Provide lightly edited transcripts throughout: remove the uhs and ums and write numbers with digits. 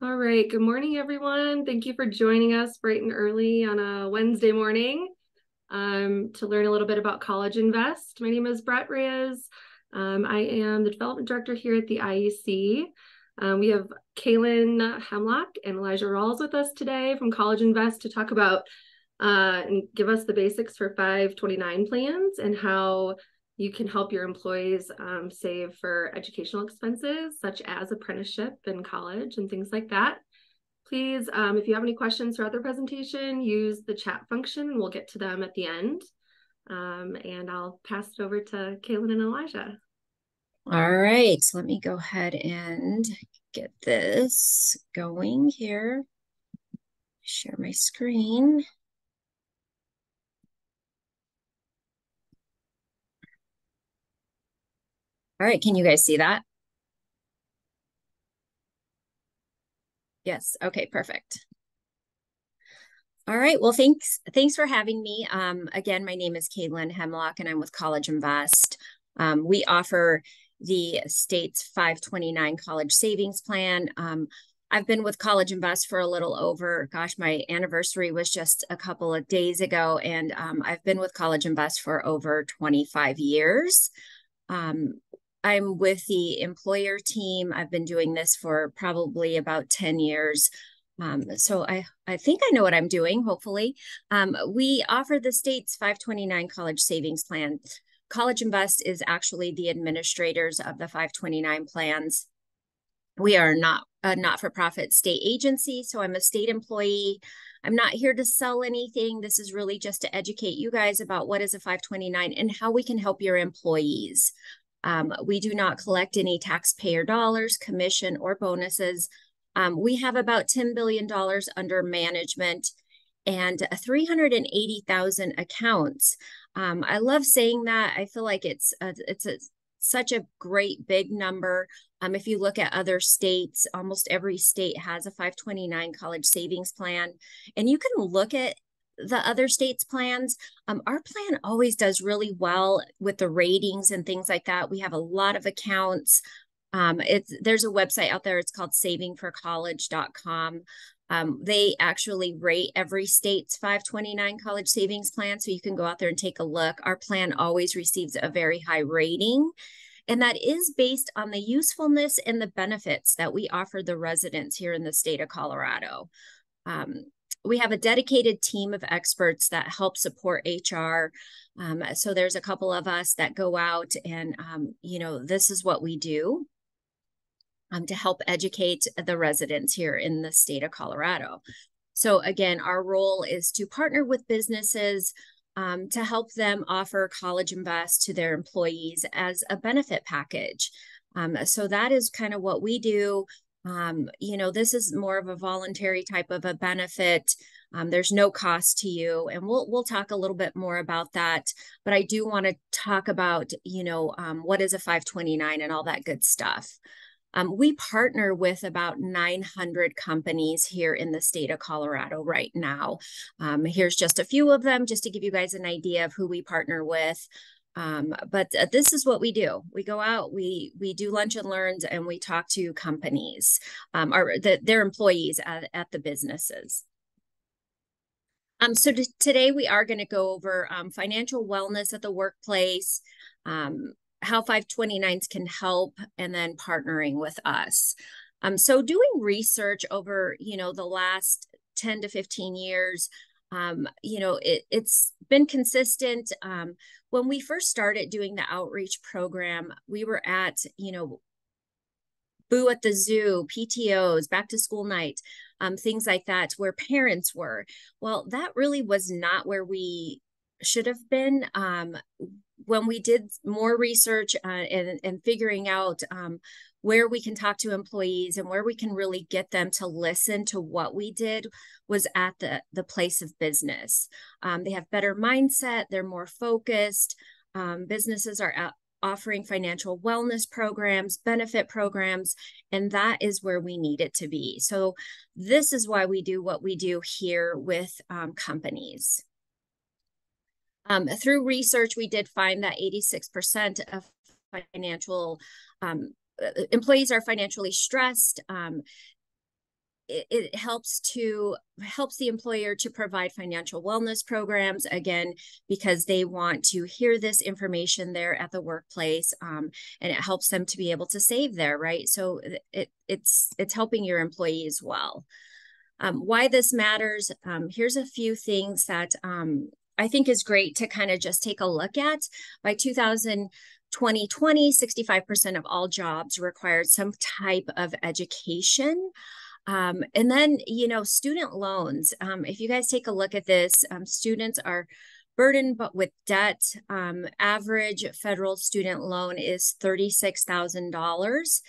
All right. Good morning, everyone. Thank you for joining us bright and early on a Wednesday morning to learn a little bit about College Invest. My name is Brett Reyes. I am the development director here at the IEC. We have Kaylin Hemlock and Elijah Rawls with us today from College Invest to talk about and give us the basics for 529 plans and how you can help your employees save for educational expenses, such as apprenticeship in college and things like that. Please, if you have any questions throughout the presentation, use the chat function and we'll get to them at the end. And I'll pass it over to Kaylin and Elijah. All right, let me go ahead and get this going here. Share my screen. All right, can you guys see that? Yes, okay, perfect. All right, well, thanks for having me. Again, my name is Caitlin Hemlock and I'm with College Invest. We offer the state's 529 college savings plan. I've been with College Invest for a little over, gosh, my anniversary was just a couple of days ago, and I've been with College Invest for over 25 years. I'm with the employer team. I've been doing this for probably about 10 years. So I think I know what I'm doing, hopefully. We offer the state's 529 college savings plan. College Invest is actually the administrators of the 529 plans. We are not a not-for-profit state agency, so I'm a state employee. I'm not here to sell anything. This is really just to educate you guys about what is a 529 and how we can help your employees. We do not collect any taxpayer dollars, commission, or bonuses. We have about $10 billion under management and 380,000 accounts. I love saying that. I feel like it's such a great big number. If you look at other states, almost every state has a 529 college savings plan, and you can look at the other states' plans. Our plan always does really well with the ratings and things like that. We have a lot of accounts. There's a website out there. It's called savingforcollege.com. They actually rate every state's 529 college savings plan. So you can go out there and take a look. Our plan always receives a very high rating. And that is based on the usefulness and the benefits that we offer the residents here in the state of Colorado. We have a dedicated team of experts that help support HR. So there's a couple of us that go out and, this is what we do to help educate the residents here in the state of Colorado. So again, our role is to partner with businesses to help them offer College Invest to their employees as a benefit package. So that is kind of what we do. This is more of a voluntary type of a benefit. There's no cost to you, and we'll talk a little bit more about that. But I do want to talk about, what is a 529 and all that good stuff. We partner with about 900 companies here in the state of Colorado right now. Here's just a few of them, just to give you guys an idea of who we partner with. But this is what we do. We go out, we do lunch and learns, and we talk to companies, their employees at the businesses. So today we are going to go over financial wellness at the workplace, how 529s can help, and then partnering with us. So doing research over, the last 10 to 15 years, it's been consistent. When we first started doing the outreach program, we were at, Boo at the Zoo, PTOs, back to school night, things like that, where parents were. Well, that really was not where we should have been. When we did more research and figuring out where we can talk to employees and where we can really get them to listen to what we did was at the place of business. They have better mindset. They're more focused. Businesses are offering financial wellness programs, benefit programs, and that is where we need it to be. So this is why we do what we do here with companies. Through research, we did find that 86% of financial employees are financially stressed. it helps the employer to provide financial wellness programs, again, because they want to hear this information there at the workplace, and it helps them to be able to save there, right? So it's helping your employee as well. Why this matters, here's a few things that I think is great to kind of just take a look at. By 2020, 65% of all jobs required some type of education. And then, student loans. If you guys take a look at this, students are burdened but with debt. Average federal student loan is $36,000.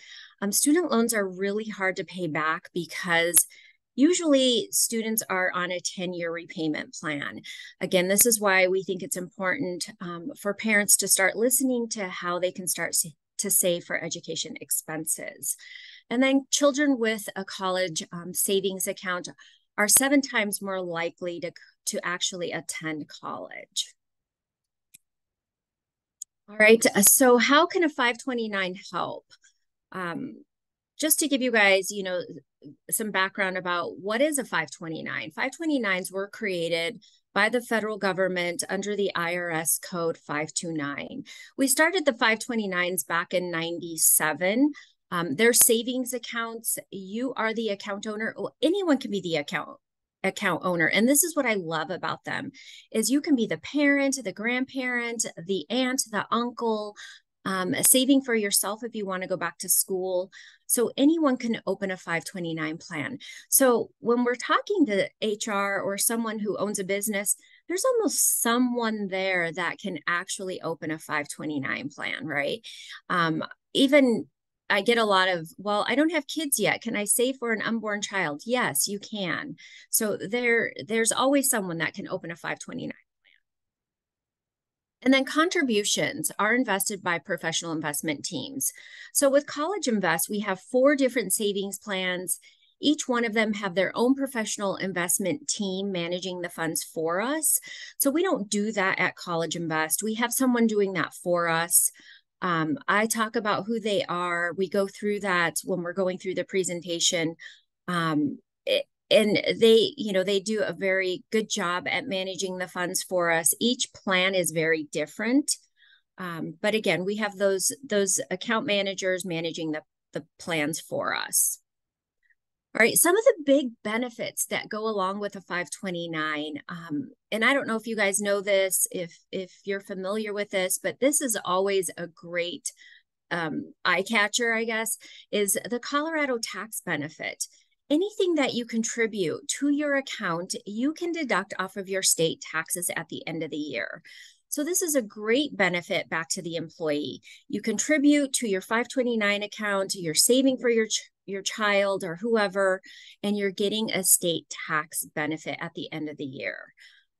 Student loans are really hard to pay back because usually students are on a 10-year repayment plan. Again, this is why we think it's important for parents to start listening to how they can start to save for education expenses. And then children with a college savings account are 7 times more likely to actually attend college. All right, so how can a 529 help? Just to give you guys, some background about what is a 529. 529s were created by the federal government under the IRS code 529. We started the 529s back in 97. They're savings accounts. You are the account owner. Well, anyone can be the account owner. And this is what I love about them is you can be the parent, the grandparent, the aunt, the uncle, saving for yourself if you want to go back to school. So anyone can open a 529 plan. So when we're talking to HR or someone who owns a business, there's almost someone there that can actually open a 529 plan, right? Even I get a lot of, well, I don't have kids yet. Can I save for an unborn child? Yes, you can. So there's always someone that can open a 529. And then contributions are invested by professional investment teams. So with CollegeInvest, we have 4 different savings plans. Each one of them have their own professional investment team managing the funds for us. So we don't do that at CollegeInvest. We have someone doing that for us. I talk about who they are. We go through that when we're going through the presentation. And they do a very good job at managing the funds for us. Each plan is very different. But again, we have those account managers managing the plans for us. All right, some of the big benefits that go along with a 529, and I don't know if you guys know this, if you're familiar with this, but this is always a great eye catcher, I guess, is the Colorado tax benefit. Anything that you contribute to your account, you can deduct off of your state taxes at the end of the year. So this is a great benefit back to the employee. You contribute to your 529 account, you're saving for your child or whoever, and you're getting a state tax benefit at the end of the year.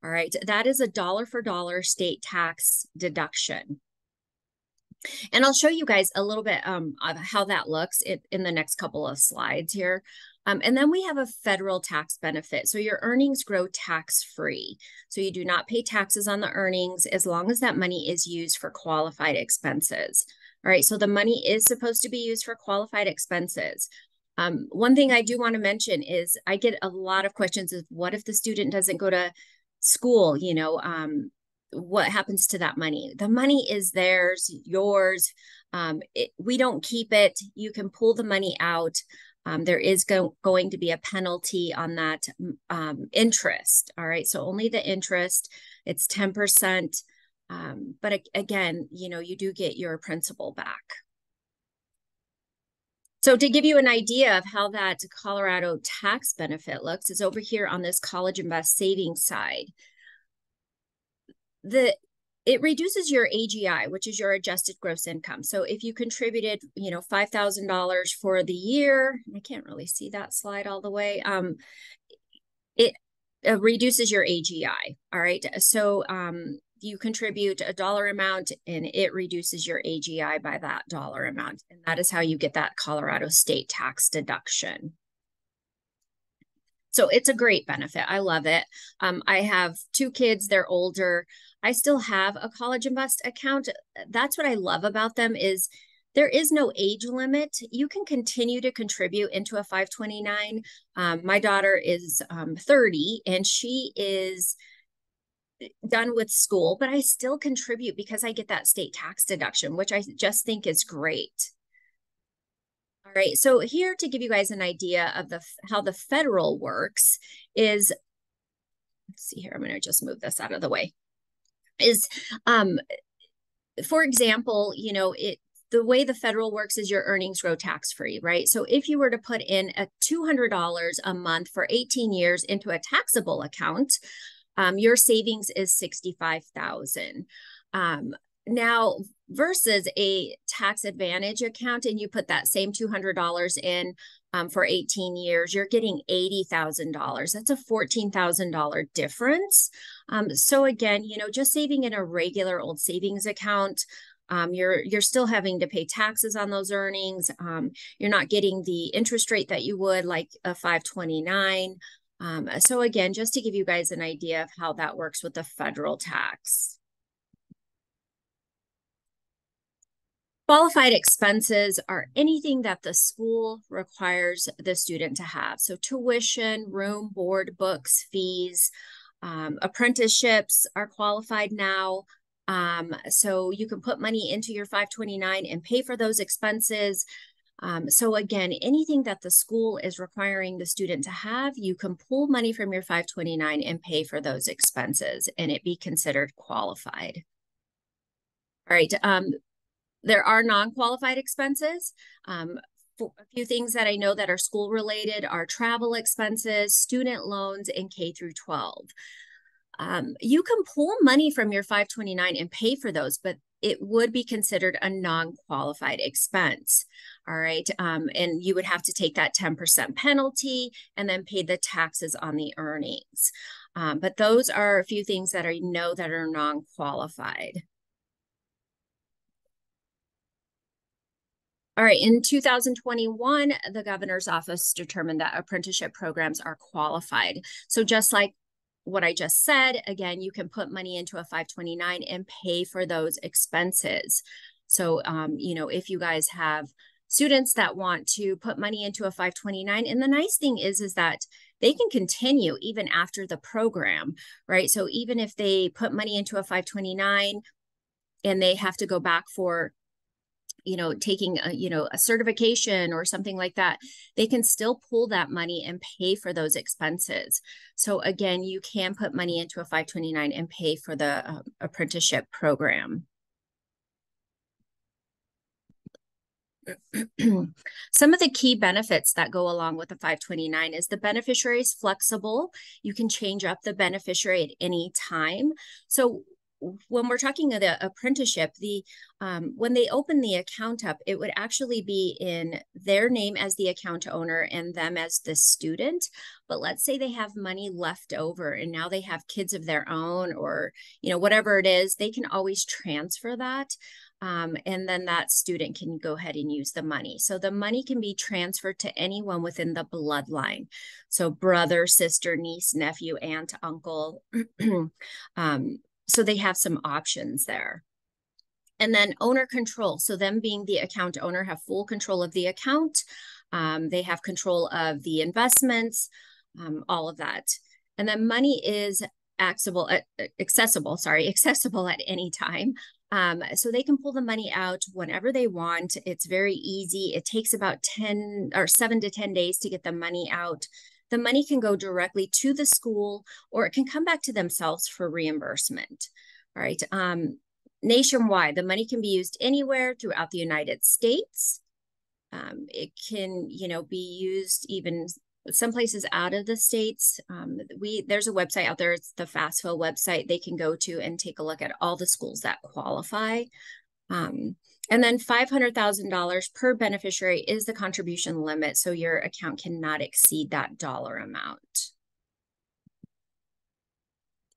All right, that is a dollar for dollar state tax deduction. And I'll show you guys a little bit of how that looks in the next couple of slides here. And then we have a federal tax benefit. So your earnings grow tax-free. So you do not pay taxes on the earnings as long as that money is used for qualified expenses. All right, so the money is supposed to be used for qualified expenses. One thing I do want to mention is I get a lot of questions of what if the student doesn't go to school, what happens to that money? The money is theirs, yours. We don't keep it. You can pull the money out. There is going to be a penalty on that interest. All right, so only the interest. It's 10%. But again, you do get your principal back. So to give you an idea of how that Colorado tax benefit looks, is over here on this CollegeInvest savings side. It reduces your AGI, which is your adjusted gross income. So if you contributed, $5,000 for the year, I can't really see that slide all the way. It reduces your AGI. All right. So you contribute a dollar amount and it reduces your AGI by that dollar amount. And that is how you get that Colorado state tax deduction. So it's a great benefit. I love it. I have 2 kids, they're older. I still have a CollegeInvest account. That's what I love about them is There is no age limit. You can continue to contribute into a 529. My daughter is 30 and she is done with school, but I still contribute because I get that state tax deduction, which I just think is great. All right, so here to give you guys an idea of how the federal works is, let's see here, I'm going to just move this out of the way, is for example, the way the federal works is your earnings grow tax-free, right? So if you were to put in a $200 a month for 18 years into a taxable account, your savings is $65,000. Now, versus a tax advantage account, and you put that same $200 in for 18 years, you're getting $80,000. That's a $14,000 difference. So again, just saving in a regular old savings account, you're still having to pay taxes on those earnings. You're not getting the interest rate that you would like a 529. So again, just to give you guys an idea of how that works with the federal tax. Qualified expenses are anything that the school requires the student to have. So tuition, room, board, books, fees, apprenticeships are qualified now. So you can put money into your 529 and pay for those expenses. So again, anything that the school is requiring the student to have, you can pull money from your 529 and pay for those expenses and it be considered qualified. All right. There are non-qualified expenses. For a few things that I know that are school related are travel expenses, student loans, and K through 12. You can pull money from your 529 and pay for those, but it would be considered a non-qualified expense. All right. And you would have to take that 10% penalty and then pay the taxes on the earnings. But those are a few things that I know that are non-qualified. All right, in 2021, the governor's office determined that apprenticeship programs are qualified. So just like what I just said, again, you can put money into a 529 and pay for those expenses. So, if you guys have students that want to put money into a 529, and the nice thing is that they can continue even after the program, right? So even if they put money into a 529 and they have to go back for taking a certification or something like that, they can still pull that money and pay for those expenses. So again, you can put money into a 529 and pay for the apprenticeship program. Some of the key benefits that go along with the 529 is the beneficiary is flexible. You can change up the beneficiary at any time. So when we're talking of the apprenticeship, when they open the account up, it would actually be in their name as the account owner and them as the student. But let's say they have money left over and now they have kids of their own or, whatever it is, they can always transfer that. And then that student can go ahead and use the money. So the money can be transferred to anyone within the bloodline. So brother, sister, niece, nephew, aunt, uncle. So they have some options there. And then owner control. So them being the account owner have full control of the account. They have control of the investments, all of that. And then money is accessible at any time. So they can pull the money out whenever they want. It's very easy. It takes about 7 to 10 days to get the money out. The money can go directly to the school or it can come back to themselves for reimbursement. All right. Nationwide, the money can be used anywhere throughout the United States. It can, be used even some places out of the states. There's a website out there. It's the FAFSA website. They can go to and take a look at all the schools that qualify. And then $500,000 per beneficiary is the contribution limit. So your account cannot exceed that dollar amount.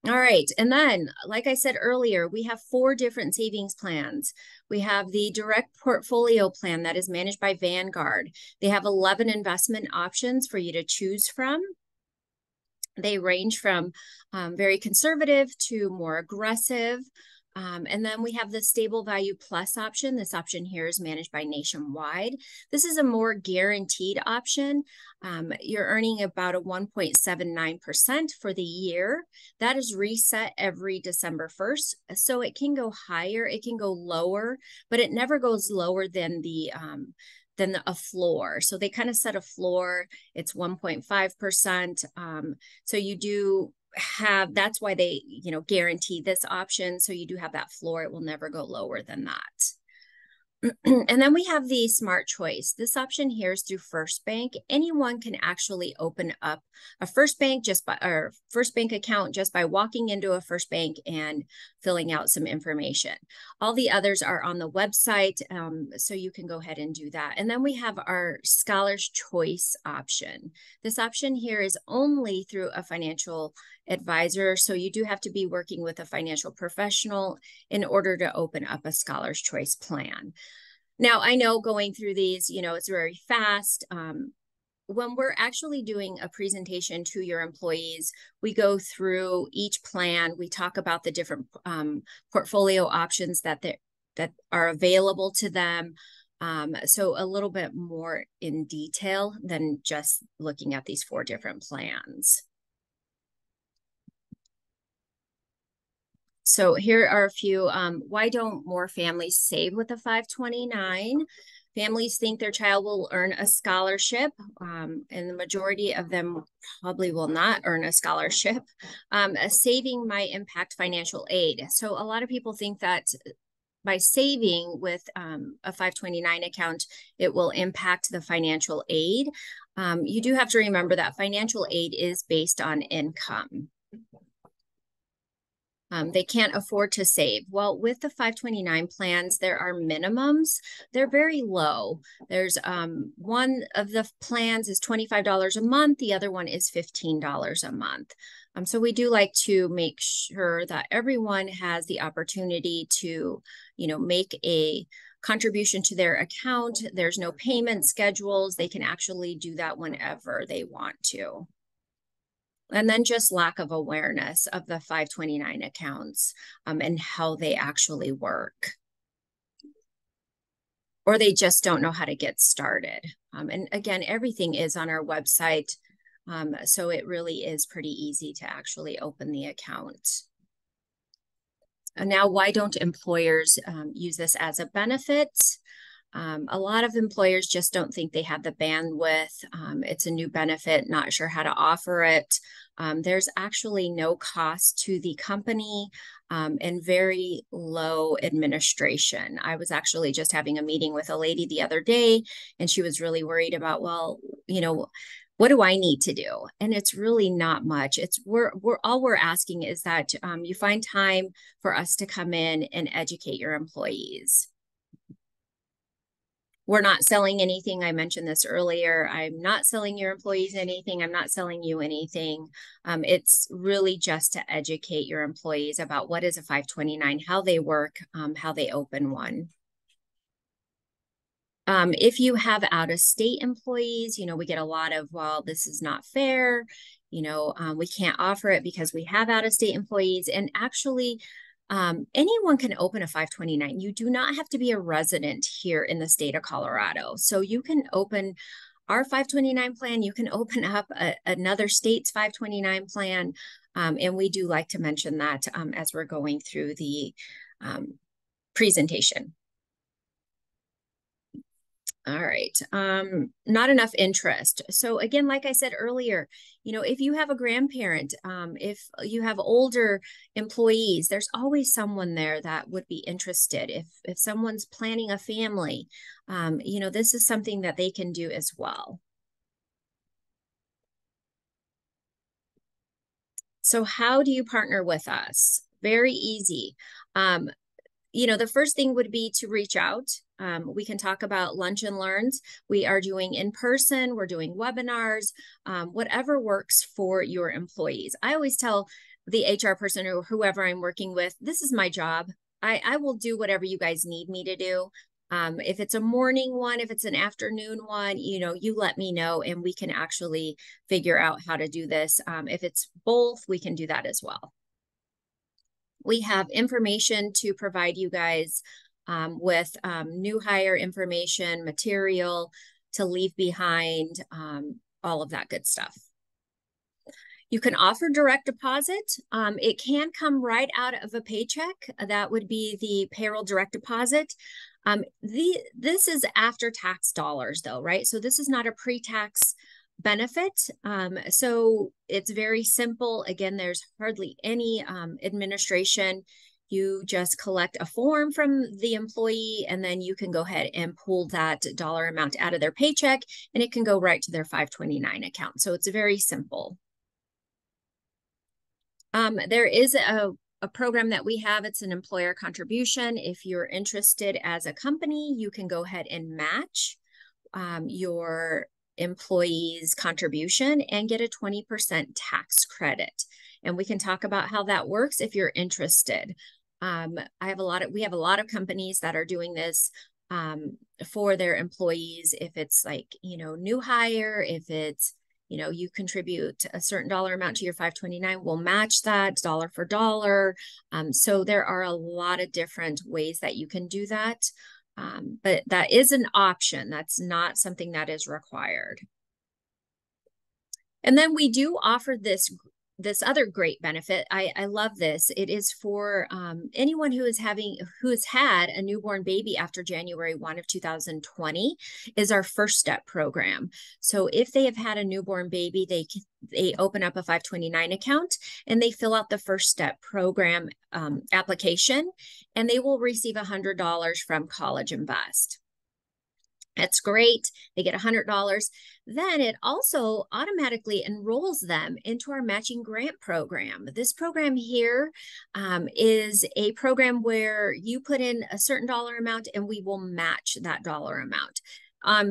All right. And then, like I said earlier, we have 4 different savings plans. We have the direct portfolio plan that is managed by Vanguard. They have 11 investment options for you to choose from. They range from very conservative to more aggressive. And then we have the Stable Value Plus option. This option here is managed by Nationwide. This is a more guaranteed option. You're earning about a 1.79% for the year. That is reset every December 1st. So it can go higher, it can go lower, but it never goes lower than a floor. So they kind of set a floor. It's 1.5%. So you do have, that's why they, guarantee this option. So you do have that floor. It will never go lower than that. And then we have the Smart Choice. This option here is through First Bank. Anyone can actually open up a First Bank account just by walking into a First Bank and filling out some information. All the others are on the website, so you can go ahead and do that. And then we have our Scholar's Choice option. This option here is only through a financial advisor, so you do have to be working with a financial professional in order to open up a Scholar's Choice plan. Now, I know going through these, it's very fast. When we're actually doing a presentation to your employees, we go through each plan. We talk about the different portfolio options that are available to them. So a little bit more in detail than just looking at these 4 different plans. So here are a few, why don't more families save with a 529? Families think their child will earn a scholarship, and the majority of them probably will not earn a scholarship. Saving might impact financial aid. So a lot of people think that by saving with a 529 account, it will impact the financial aid. You do have to remember that financial aid is based on income. They can't afford to save. Well, with the 529 plans, there are minimums. They're very low. There's one of the plans is $25 a month. The other one is $15 a month. So we do like to make sure that everyone has the opportunity to, make a contribution to their account. There's no payment schedules. They can actually do that whenever they want to. And then just lack of awareness of the 529 accounts and how they actually work. Or they just don't know how to get started. And again, everything is on our website. So it really is pretty easy to actually open the account. And now, why don't employers use this as a benefit? A lot of employers just don't think they have the bandwidth. It's a new benefit, not sure how to offer it. There's actually no cost to the company and very low administration. I was actually just having a meeting with a lady the other day, and she was really worried about, well, what do I need to do? And it's really not much. All we're asking is that you find time for us to come in and educate your employees. We're not selling anything. I mentioned this earlier. I'm not selling your employees anything. I'm not selling you anything. It's really just to educate your employees about what is a 529, how they work, how they open one. If you have out-of-state employees, we get a lot of, well, this is not fair. We can't offer it because we have out-of-state employees. And actually, anyone can open a 529. You do not have to be a resident here in the state of Colorado. So you can open our 529 plan. You can open up another state's 529 plan. And we do like to mention that as we're going through the presentation. All right. Not enough interest. So again, like I said earlier, if you have a grandparent, if you have older employees, there's always someone there that would be interested. If someone's planning a family, this is something that they can do as well. So how do you partner with us? Very easy. The first thing would be to reach out. We can talk about lunch and learns. We are doing in person, we're doing webinars, whatever works for your employees. I always tell the HR person or whoever I'm working with, this is my job. I will do whatever you guys need me to do. If it's a morning one, if it's an afternoon one, you let me know and we can actually figure out how to do this. If it's both, we can do that as well. We have information to provide you guys with new hire information, material to leave behind, all of that good stuff. You can offer direct deposit. It can come right out of a paycheck. That would be the payroll direct deposit. This is after tax dollars though, right? So this is not a pre-tax benefit. So it's very simple. Again, there's hardly any administration. You just collect a form from the employee, and then you can go ahead and pull that dollar amount out of their paycheck, and it can go right to their 529 account. So it's very simple. There is a program that we have. It's an employer contribution. If you're interested as a company, you can go ahead and match your employee's contribution and get a 20% tax credit. And we can talk about how that works if you're interested. We have a lot of companies that are doing this for their employees. If it's like, new hire, if it's, you contribute a certain dollar amount to your 529, we'll match that dollar for dollar. So there are a lot of different ways that you can do that. But that is an option. That's not something that is required. And then we do offer this other great benefit. I love this. It is for anyone who has had a newborn baby after January 1 of 2020 is our First Step program. So if they have had a newborn baby, they open up a 529 account and they fill out the First Step program application, and they will receive $100 from CollegeInvest. That's great. They get $100. Then it also automatically enrolls them into our matching grant program. This program here is a program where you put in a certain dollar amount and we will match that dollar amount.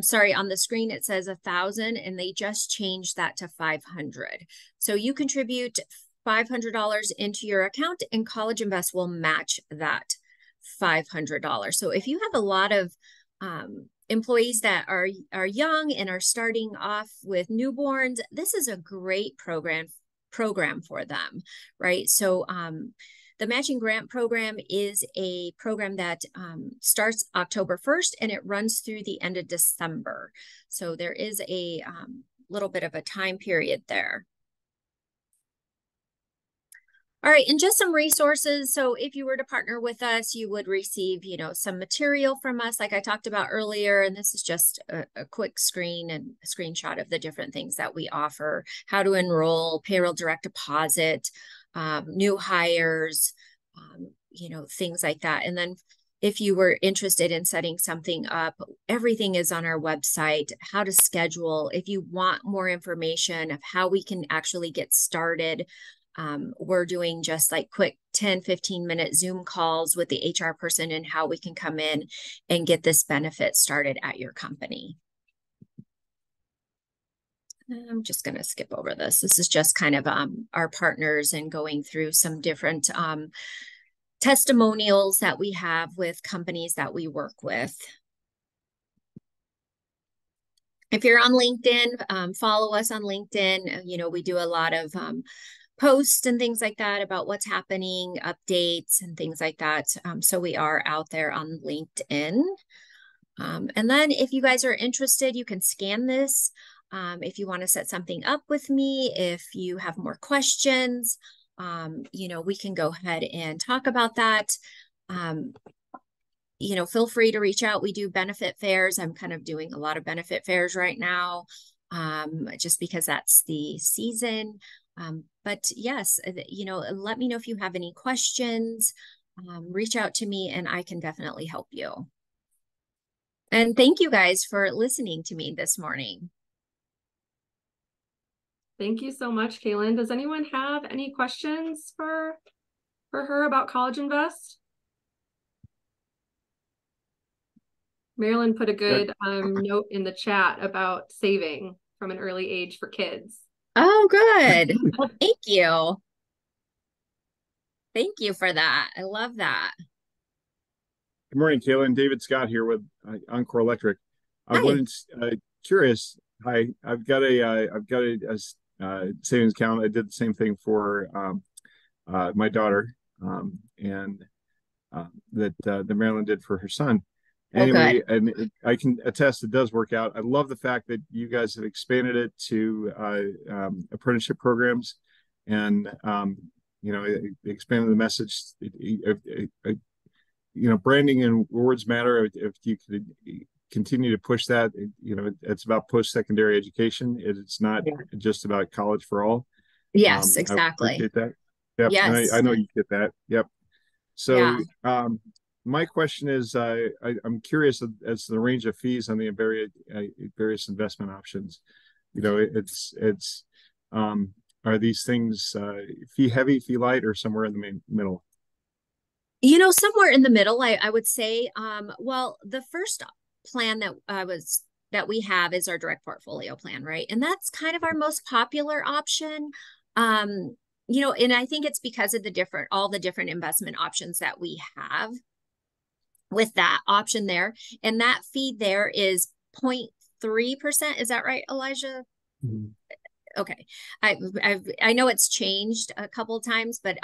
Sorry, on the screen it says 1,000 and they just changed that to 500. So you contribute $500 into your account and CollegeInvest will match that $500. So if you have a lot of employees that are young and are starting off with newborns, this is a great program for them, right? So the matching grant program is a program that starts October 1st and it runs through the end of December. So there is a little bit of a time period there. All right, and just some resources. So if you were to partner with us, you would receive, some material from us, like I talked about earlier. And this is just a quick screen and a screenshot of the different things that we offer: how to enroll, payroll direct deposit, new hires, things like that. And then if you were interested in setting something up, everything is on our website: how to schedule. If you want more information of how we can actually get started, we're doing just like quick 10-15-minute Zoom calls with the HR person and how we can come in and get this benefit started at your company. I'm just going to skip over this. This is just kind of our partners and going through some different testimonials that we have with companies that we work with. If you're on LinkedIn, follow us on LinkedIn. We do a lot of posts and things like that about what's happening, updates and things like that. So we are out there on LinkedIn. And then if you guys are interested, you can scan this. If you want to set something up with me, if you have more questions, we can go ahead and talk about that. Feel free to reach out. We do benefit fairs. I'm kind of doing a lot of benefit fairs right now, just because that's the season. But yes, let me know if you have any questions. Reach out to me and I can definitely help you. And thank you guys for listening to me this morning. Thank you so much, Kaylin. Does anyone have any questions for her about CollegeInvest? Marilyn put a good note in the chat about saving from an early age for kids. Oh, good. Well, thank you. Thank you for that. I love that. Good morning, Kaylin. David Scott here with Encore Electric. I was curious. Hi, I've got a savings account. I did the same thing for my daughter, and that Marilyn did for her son. Oh, good. Anyway, and I can attest it does work out. I love the fact that you guys have expanded it to apprenticeship programs, and expanded the message. Branding and words matter. If you could continue to push that, it's about post-secondary education. It's not just about college for all. Yes, I exactly. appreciate that. Yep, and Yes. I know you get that. Yep. Yeah. So, my question is, I'm curious as to the range of fees on the various investment options. Are these things fee heavy, fee light, or somewhere in the middle? Somewhere in the middle, I would say. Well, the first plan that we have is our direct portfolio plan, right? And that's kind of our most popular option. And I think it's because of all the different investment options that we have with that option there. And that fee there is 0.3%. Is that right, Elijah? Mm-hmm. Okay. I know it's changed a couple of times, but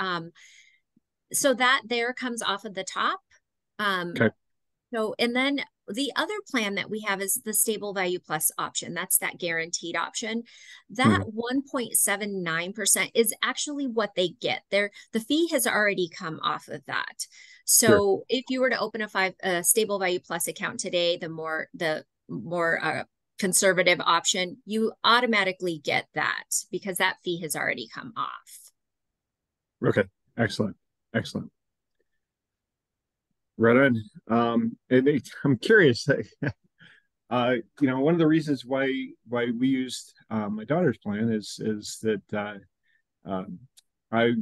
so that there comes off of the top. Okay. So, and then the other plan that we have is the stable value plus option. That's that guaranteed option. That 1.79% is actually what they get there. The fee has already come off of that. So Sure. if you were to open a stable value plus account today, the more conservative option, you automatically get that because that fee has already come off. Okay. Excellent. Excellent. Right on. And I'm curious. One of the reasons why we used my daughter's plan is that I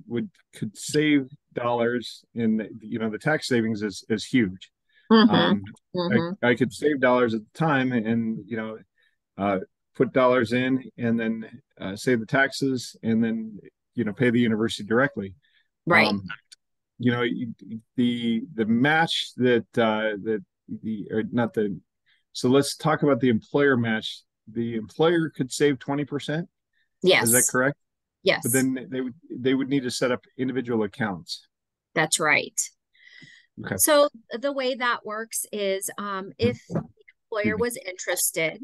could save dollars in the tax savings is huge. I could save dollars at the time and put dollars in and then save the taxes and then pay the university directly. Right. The match so let's talk about the employer match. The employer could save 20%. Yes. Is that correct? Yes. But then they would need to set up individual accounts. That's right. Okay. So the way that works is if the employer was interested,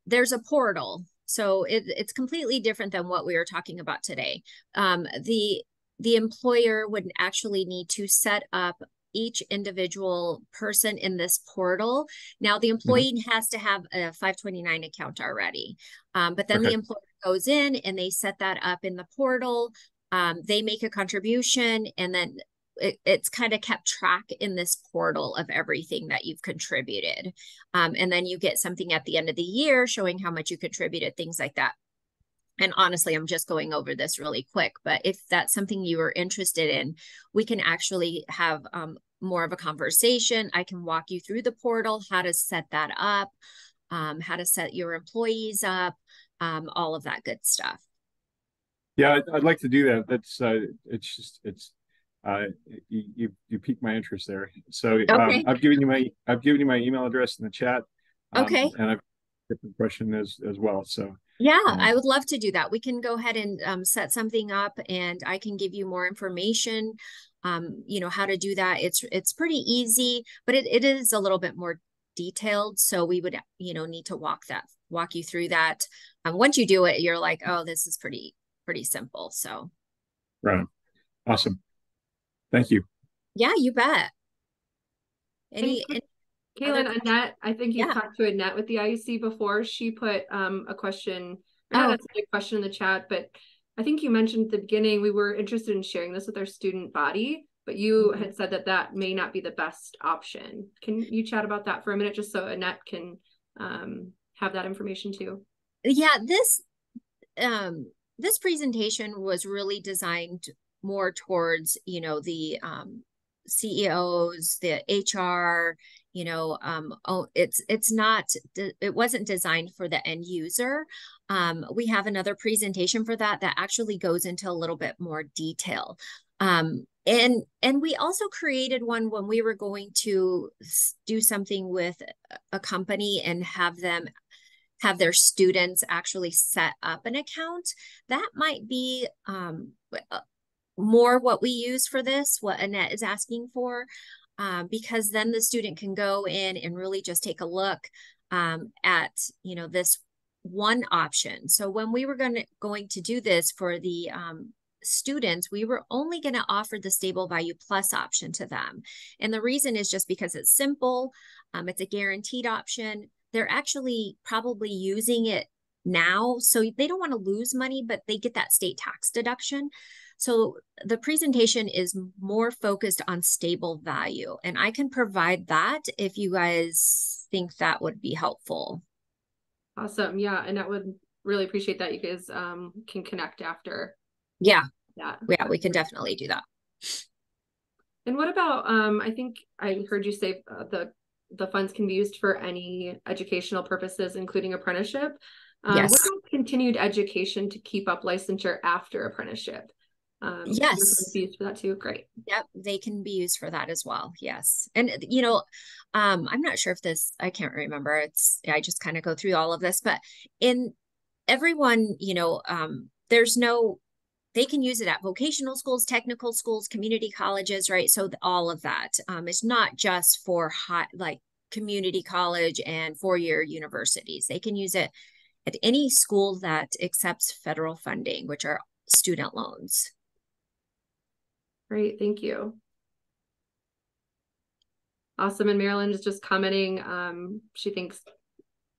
there's a portal. So it's completely different than what we were talking about today. The employer would actually need to set up each individual person in this portal. Now, the employee has to have a 529 account already, but then the employer goes in and they set that up in the portal. They make a contribution, and then it's kind of kept track in this portal of everything that you've contributed. And then you get something at the end of the year showing how much you contributed, things like that. And honestly, I'm just going over this really quick, but if that's something you are interested in, we can actually have more of a conversation. I can walk you through the portal, how to set that up, how to set your employees up, all of that good stuff. Yeah, I'd like to do that. That's you piqued my interest there. So okay. I've given you my email address in the chat. Okay. And I've got the question as well. So yeah, I would love to do that. We can go ahead and set something up, and I can give you more information. How to do that. It's pretty easy, but it is a little bit more detailed. So we would need to walk you through that. Once you do it, you're like, oh, this is pretty simple. So right. Awesome. Thank you. Yeah, you bet. Kaylin, Annette, I think you've talked to Annette with the IEC before. She put a question, not necessarily a question in the chat, but I think you mentioned at the beginning we were interested in sharing this with our student body, but you had said that may not be the best option. Can you chat about that for a minute, just so Annette can have that information too? Yeah, this presentation was really designed more towards the CEOs, the HR. It wasn't designed for the end user. We have another presentation for that actually goes into a little bit more detail. And we also created one when we were going to do something with a company and have their students actually set up an account. That might be more what we use for this, what Annette is asking for, because then the student can go in and really just take a look at, you know, this one option. So when we were going to do this for the students, we were only going to offer the stable value plus option to them. And the reason is just because it's simple, it's a guaranteed option. They're actually probably using it now, so they don't want to lose money, but they get that state tax deduction. So the presentation is more focused on stable value, and I can provide that if you guys think that would be helpful. Awesome. Yeah. And I would really appreciate that. You guys can connect after. Yeah. Yeah. Yeah, we can definitely do that. And what about, I think I heard you say the funds can be used for any educational purposes, including apprenticeship. Yes. What about continued education to keep up licensure after apprenticeship? Yes. Be used for that too. Great. Yep, they can be used for that as well. Yes. And you know, I'm not sure if this, I can't remember. I just kind of go through all of this, but in everyone, you know, they can use it at vocational schools, technical schools, community colleges, right? So all of that. It's not just for like community college and four-year universities. They can use it at any school that accepts federal funding, which are student loans. Great, thank you. Awesome. And Marilyn is just commenting, she thinks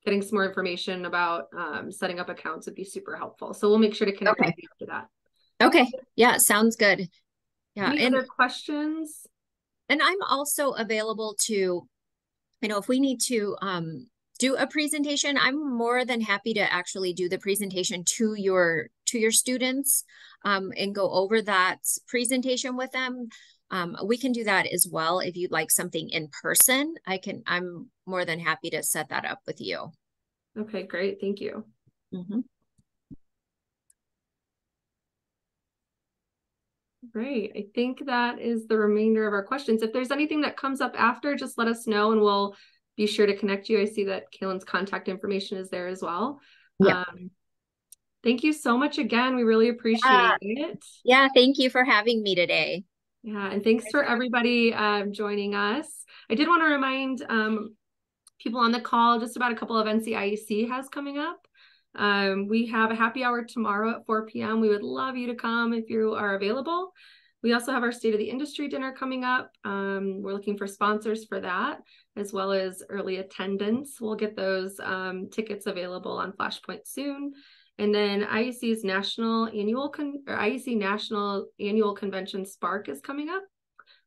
getting some more information about setting up accounts would be super helpful. So we'll make sure to connect with you after that. Okay. Yeah, sounds good. Yeah. Any other questions? And I'm also available to, you know, if we need to do a presentation, I'm more than happy to actually do the presentation to your students and go over that presentation with them. We can do that as well. If you'd like something in person, I'm more than happy to set that up with you. Okay, great. Thank you. Mm-hmm. Great. I think that is the remainder of our questions. If there's anything that comes up after, just let us know and we'll be sure to connect you. I see that Kaylin's contact information is there as well. Yeah. Thank you so much again. We really appreciate it. Yeah, thank you for having me today. Yeah, and thanks for everybody joining us. I did want to remind people on the call just about a couple of NCIEC has coming up. We have a happy hour tomorrow at 4 p.m. We would love you to come if you are available. We also have our State of the Industry dinner coming up. We're looking for sponsors for that, as well as early attendance. We'll get those tickets available on Flashpoint soon. And then IEC's IEC National Annual Convention Spark is coming up.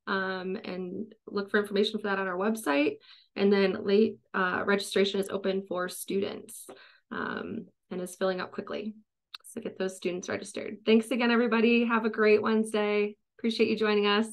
And look for information for that on our website. And then late registration is open for students and is filling up quickly. So get those students registered. Thanks again, everybody. Have a great Wednesday. Appreciate you joining us.